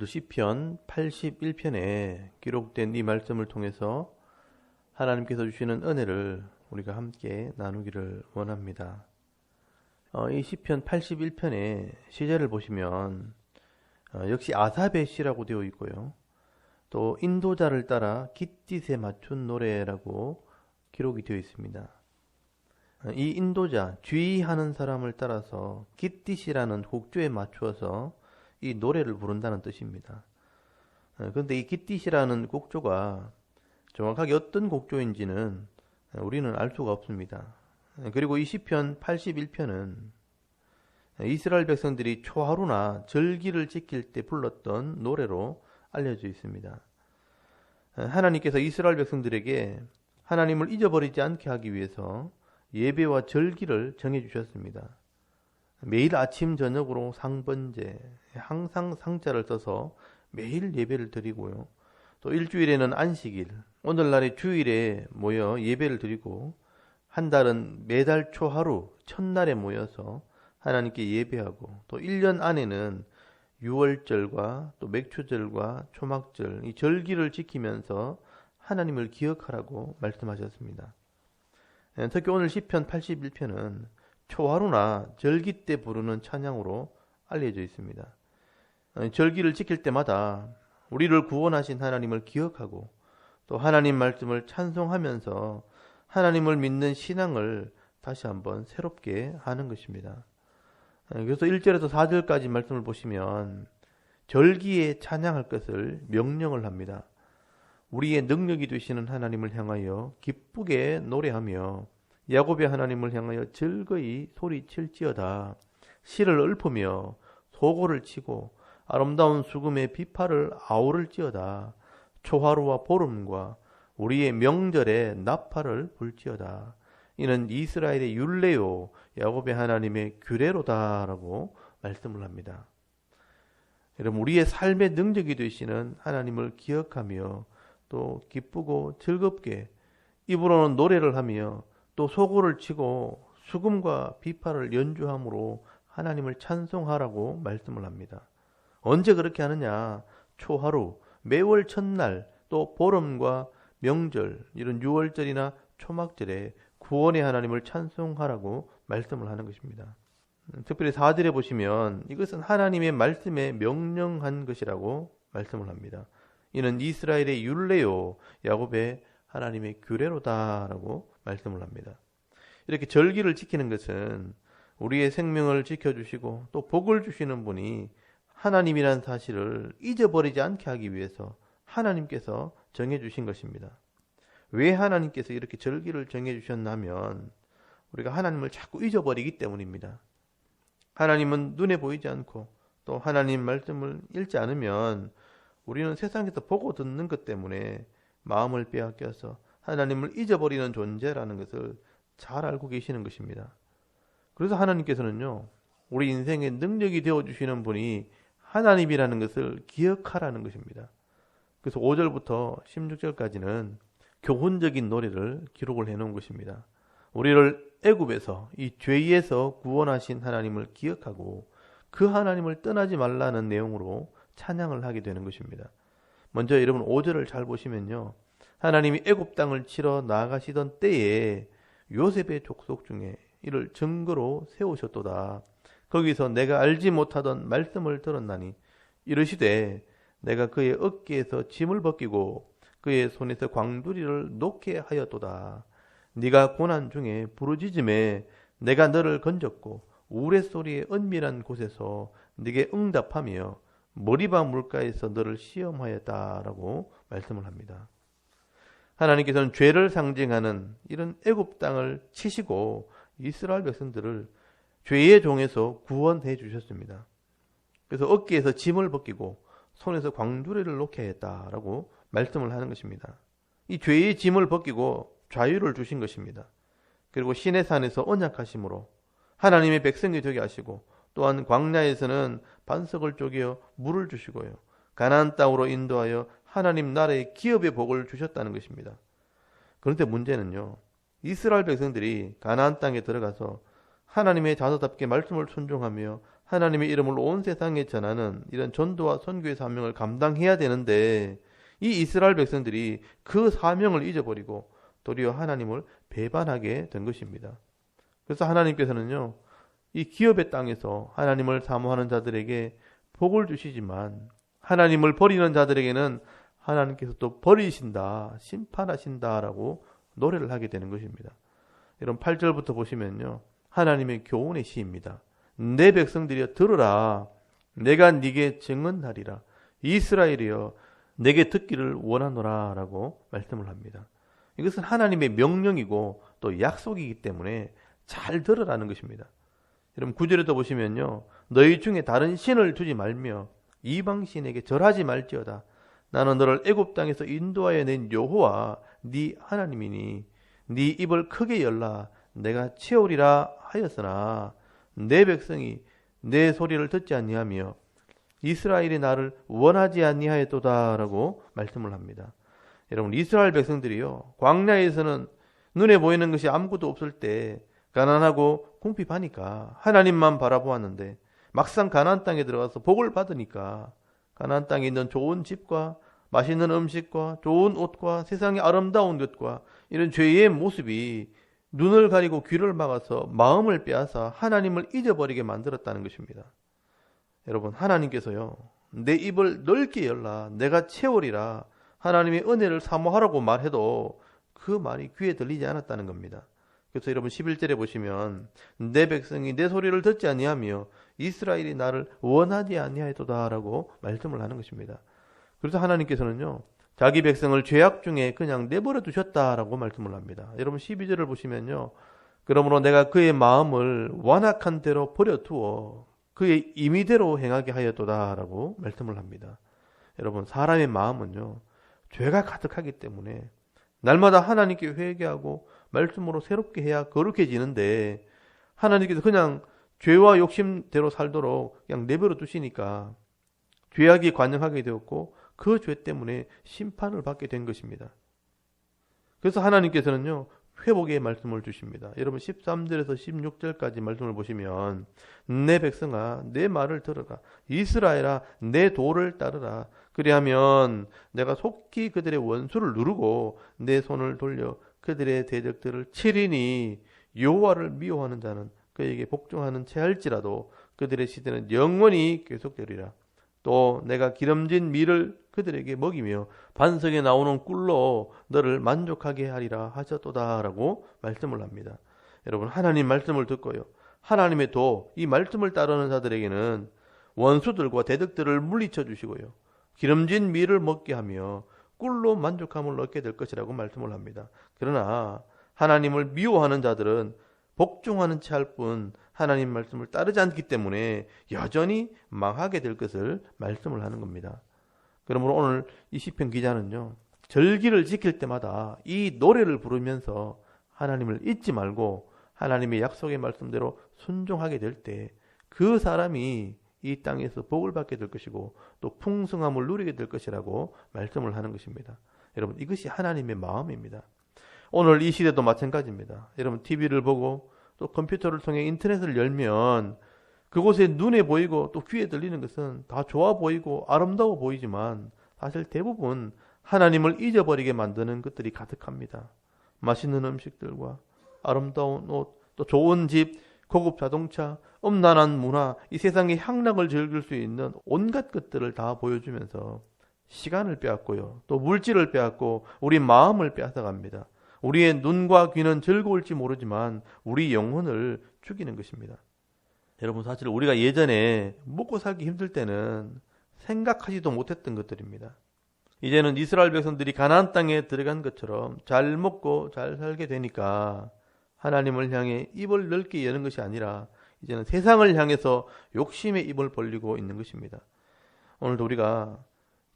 오늘도 시편 81편에 기록된 이 말씀을 통해서 하나님께서 주시는 은혜를 우리가 함께 나누기를 원합니다. 이 시편 81편의 시제를 보시면 역시 아삽의 시라고 되어 있고요. 또 인도자를 따라 깃딧에 맞춘 노래라고 기록이 되어 있습니다. 이 인도자, 주의하는 사람을 따라서 깃딧이라는 곡조에 맞추어서 이 노래를 부른다는 뜻입니다. 그런데 이 깃딧이라는 곡조가 정확하게 어떤 곡조인지는 우리는 알 수가 없습니다. 그리고 이 시편 81편은 이스라엘 백성들이 초하루나 절기를 지킬 때 불렀던 노래로 알려져 있습니다. 하나님께서 이스라엘 백성들에게 하나님을 잊어버리지 않게 하기 위해서 예배와 절기를 정해주셨습니다. 매일 아침 저녁으로 상번제, 항상 상자를 써서 매일 예배를 드리고요. 또 일주일에는 안식일, 오늘날의 주일에 모여 예배를 드리고 한 달은 매달 초하루, 첫날에 모여서 하나님께 예배하고 또 1년 안에는 유월절과 또 맥추절과 초막절, 이 절기를 지키면서 하나님을 기억하라고 말씀하셨습니다. 특히 오늘 시편 81편은 초하루나 절기 때 부르는 찬양으로 알려져 있습니다. 절기를 지킬 때마다 우리를 구원하신 하나님을 기억하고 또 하나님 말씀을 찬송하면서 하나님을 믿는 신앙을 다시 한번 새롭게 하는 것입니다. 그래서 1절에서 4절까지 말씀을 보시면 절기에 찬양할 것을 명령을 합니다. 우리의 능력이 되시는 하나님을 향하여 기쁘게 노래하며 야곱의 하나님을 향하여 즐거이 소리칠지어다. 실을 읊으며 소고를 치고 아름다운 수금의 비파를 아우를지어다. 초하루와 보름과 우리의 명절에 나팔을 불지어다. 이는 이스라엘의 율례요 야곱의 하나님의 규례로다라고 말씀을 합니다. 여러분, 우리의 삶의 능력이 되시는 하나님을 기억하며 또 기쁘고 즐겁게 입으로는 노래를 하며 또 소고를 치고 수금과 비파를 연주함으로 하나님을 찬송하라고 말씀을 합니다. 언제 그렇게 하느냐? 초하루, 매월 첫날, 또 보름과 명절, 이런 유월절이나 초막절에 구원의 하나님을 찬송하라고 말씀을 하는 것입니다. 특별히 4절에 보시면 이것은 하나님의 말씀에 명령한 것이라고 말씀을 합니다. 이는 이스라엘의 율례요 야곱의 하나님의 규례로다라고 말씀을 합니다. 이렇게 절기를 지키는 것은 우리의 생명을 지켜주시고 또 복을 주시는 분이 하나님이라는 사실을 잊어버리지 않게 하기 위해서 하나님께서 정해주신 것입니다. 왜 하나님께서 이렇게 절기를 정해주셨냐면 우리가 하나님을 자꾸 잊어버리기 때문입니다. 하나님은 눈에 보이지 않고 또 하나님 말씀을 읽지 않으면 우리는 세상에서 보고 듣는 것 때문에 마음을 빼앗겨서 하나님을 잊어버리는 존재라는 것을 잘 알고 계시는 것입니다. 그래서 하나님께서는요, 우리 인생의 능력이 되어주시는 분이 하나님이라는 것을 기억하라는 것입니다. 그래서 5절부터 16절까지는 교훈적인 노래를 기록을 해놓은 것입니다. 우리를 애굽에서 이 죄에서 구원하신 하나님을 기억하고 그 하나님을 떠나지 말라는 내용으로 찬양을 하게 되는 것입니다. 먼저 여러분 5절을 잘 보시면요, 하나님이 애굽 땅을 치러 나가시던 때에 요셉의 족속 중에 이를 증거로 세우셨도다. 거기서 내가 알지 못하던 말씀을 들었나니 이르시되 내가 그의 어깨에서 짐을 벗기고 그의 손에서 광두리를 놓게 하였도다. 네가 고난 중에 부르짖음에 내가 너를 건졌고 우레소리의 은밀한 곳에서 네게 응답하며 머리바 물가에서 너를 시험하였다라고 말씀을 합니다. 하나님께서는 죄를 상징하는 이런 애굽 땅을 치시고 이스라엘 백성들을 죄의 종에서 구원해 주셨습니다. 그래서 어깨에서 짐을 벗기고 손에서 광주리를 놓게 했다라고 말씀을 하는 것입니다. 이 죄의 짐을 벗기고 자유를 주신 것입니다. 그리고 시내산에서 언약하심으로 하나님의 백성이 되게 하시고 또한 광야에서는 반석을 쪼개어 물을 주시고요. 가나안 땅으로 인도하여 하나님 나라의 기업의 복을 주셨다는 것입니다. 그런데 문제는요, 이스라엘 백성들이 가나안 땅에 들어가서 하나님의 자녀답게 말씀을 순종하며 하나님의 이름을 온 세상에 전하는 이런 전도와 선교의 사명을 감당해야 되는데 이 이스라엘 백성들이 그 사명을 잊어버리고 도리어 하나님을 배반하게 된 것입니다. 그래서 하나님께서는요, 이 기업의 땅에서 하나님을 사모하는 자들에게 복을 주시지만 하나님을 버리는 자들에게는 하나님께서 또 버리신다, 심판하신다라고 노래를 하게 되는 것입니다. 여러분 8절부터 보시면요, 하나님의 교훈의 시입니다. 내 백성들이여 들으라. 내가 네게 증언하리라. 이스라엘이여 내게 듣기를 원하노라 라고 말씀을 합니다. 이것은 하나님의 명령이고 또 약속이기 때문에 잘 들으라는 것입니다. 여러분 9절에도 보시면요, 너희 중에 다른 신을 두지 말며 이방 신에게 절하지 말지어다. 나는 너를 애굽 땅에서 인도하여 낸 여호와 네 하나님이니 네 입을 크게 열라 내가 채우리라 하였으나 내 백성이 내 소리를 듣지 아니하며 이스라엘이 나를 원하지 아니하였도다라고 말씀을 합니다. 여러분 이스라엘 백성들이요, 광야에서는 눈에 보이는 것이 아무것도 없을 때 가난하고 궁핍하니까 하나님만 바라보았는데 막상 가나안 땅에 들어가서 복을 받으니까 가나안 땅에 있는 좋은 집과 맛있는 음식과 좋은 옷과 세상의 아름다운 것과 이런 죄의 모습이 눈을 가리고 귀를 막아서 마음을 빼앗아 하나님을 잊어버리게 만들었다는 것입니다. 여러분 하나님께서요, 내 입을 넓게 열라 내가 채우리라 하나님의 은혜를 사모하라고 말해도 그 말이 귀에 들리지 않았다는 겁니다. 그래서 여러분 11절에 보시면 내 백성이 내 소리를 듣지 아니하며 이스라엘이 나를 원하지 아니하였도다라고 말씀을 하는 것입니다. 그래서 하나님께서는요, 자기 백성을 죄악 중에 그냥 내버려 두셨다라고 말씀을 합니다. 여러분 12절을 보시면요, 그러므로 내가 그의 마음을 완악한 대로 버려두어 그의 임의대로 행하게 하였도다라고 말씀을 합니다. 여러분 사람의 마음은요, 죄가 가득하기 때문에 날마다 하나님께 회개하고 말씀으로 새롭게 해야 거룩해지는데 하나님께서 그냥 죄와 욕심대로 살도록 그냥 내버려 두시니까 죄악이 관영하게 되었고 그 죄 때문에 심판을 받게 된 것입니다. 그래서 하나님께서는요, 회복의 말씀을 주십니다. 여러분 13절에서 16절까지 말씀을 보시면 내 백성아 내 말을 들으라 이스라엘아 내 도를 따르라 그리하면 내가 속히 그들의 원수를 누르고 내 손을 돌려 그들의 대적들을 치리니 여호와를 미워하는 자는 그에게 복종하는 채 할지라도 그들의 시대는 영원히 계속되리라. 또 내가 기름진 밀을 그들에게 먹이며 반석에 나오는 꿀로 너를 만족하게 하리라 하셨도다라고 말씀을 합니다. 여러분 하나님 말씀을 듣고요, 하나님의 도, 이 말씀을 따르는 자들에게는 원수들과 대적들을 물리쳐 주시고요, 기름진 밀을 먹게 하며 꿀로 만족함을 얻게 될 것이라고 말씀을 합니다. 그러나 하나님을 미워하는 자들은 복종하는 채 할 뿐 하나님 말씀을 따르지 않기 때문에 여전히 망하게 될 것을 말씀을 하는 겁니다. 그러므로 오늘 이 시편 기자는요, 절기를 지킬 때마다 이 노래를 부르면서 하나님을 잊지 말고 하나님의 약속의 말씀대로 순종하게 될 때 그 사람이 이 땅에서 복을 받게 될 것이고 또 풍성함을 누리게 될 것이라고 말씀을 하는 것입니다. 여러분 이것이 하나님의 마음입니다. 오늘 이 시대도 마찬가지입니다. 여러분 TV를 보고 또 컴퓨터를 통해 인터넷을 열면 그곳에 눈에 보이고 또 귀에 들리는 것은 다 좋아 보이고 아름다워 보이지만 사실 대부분 하나님을 잊어버리게 만드는 것들이 가득합니다. 맛있는 음식들과 아름다운 옷, 또 좋은 집, 고급 자동차, 음란한 문화, 이 세상의 향락을 즐길 수 있는 온갖 것들을 다 보여주면서 시간을 빼앗고요, 또 물질을 빼앗고 우리 마음을 빼앗아갑니다. 우리의 눈과 귀는 즐거울지 모르지만 우리 영혼을 죽이는 것입니다. 여러분 사실 우리가 예전에 먹고 살기 힘들 때는 생각하지도 못했던 것들입니다. 이제는 이스라엘 백성들이 가나안 땅에 들어간 것처럼 잘 먹고 잘 살게 되니까 하나님을 향해 입을 넓게 여는 것이 아니라 이제는 세상을 향해서 욕심의 입을 벌리고 있는 것입니다. 오늘도 우리가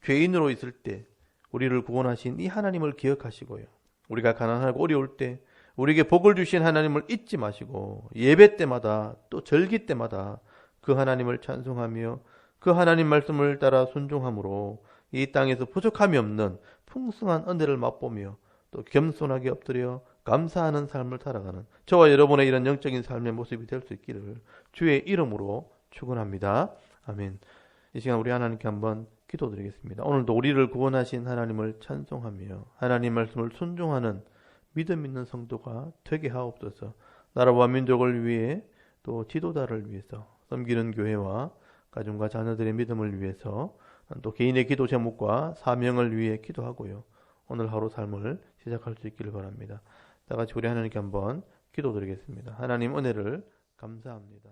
죄인으로 있을 때 우리를 구원하신 이 하나님을 기억하시고요, 우리가 가난하고 어려울 때 우리에게 복을 주신 하나님을 잊지 마시고 예배 때마다 또 절기 때마다 그 하나님을 찬송하며 그 하나님 말씀을 따라 순종함으로 이 땅에서 부족함이 없는 풍성한 은혜를 맛보며 또 겸손하게 엎드려 감사하는 삶을 살아가는 저와 여러분의 이런 영적인 삶의 모습이 될 수 있기를 주의 이름으로 축원합니다. 아멘. 이 시간 우리 하나님께 한번 기도드리겠습니다. 오늘도 우리를 구원하신 하나님을 찬송하며 하나님 말씀을 순종하는 믿음 있는 성도가 되게 하옵소서. 나라와 민족을 위해 또 지도자를 위해서 섬기는 교회와 가정과 자녀들의 믿음을 위해서 또 개인의 기도 제목과 사명을 위해 기도하고요. 오늘 하루 삶을 시작할 수 있기를 바랍니다. 다 같이 우리 하나님께 한번 기도드리겠습니다. 하나님 은혜를 감사합니다.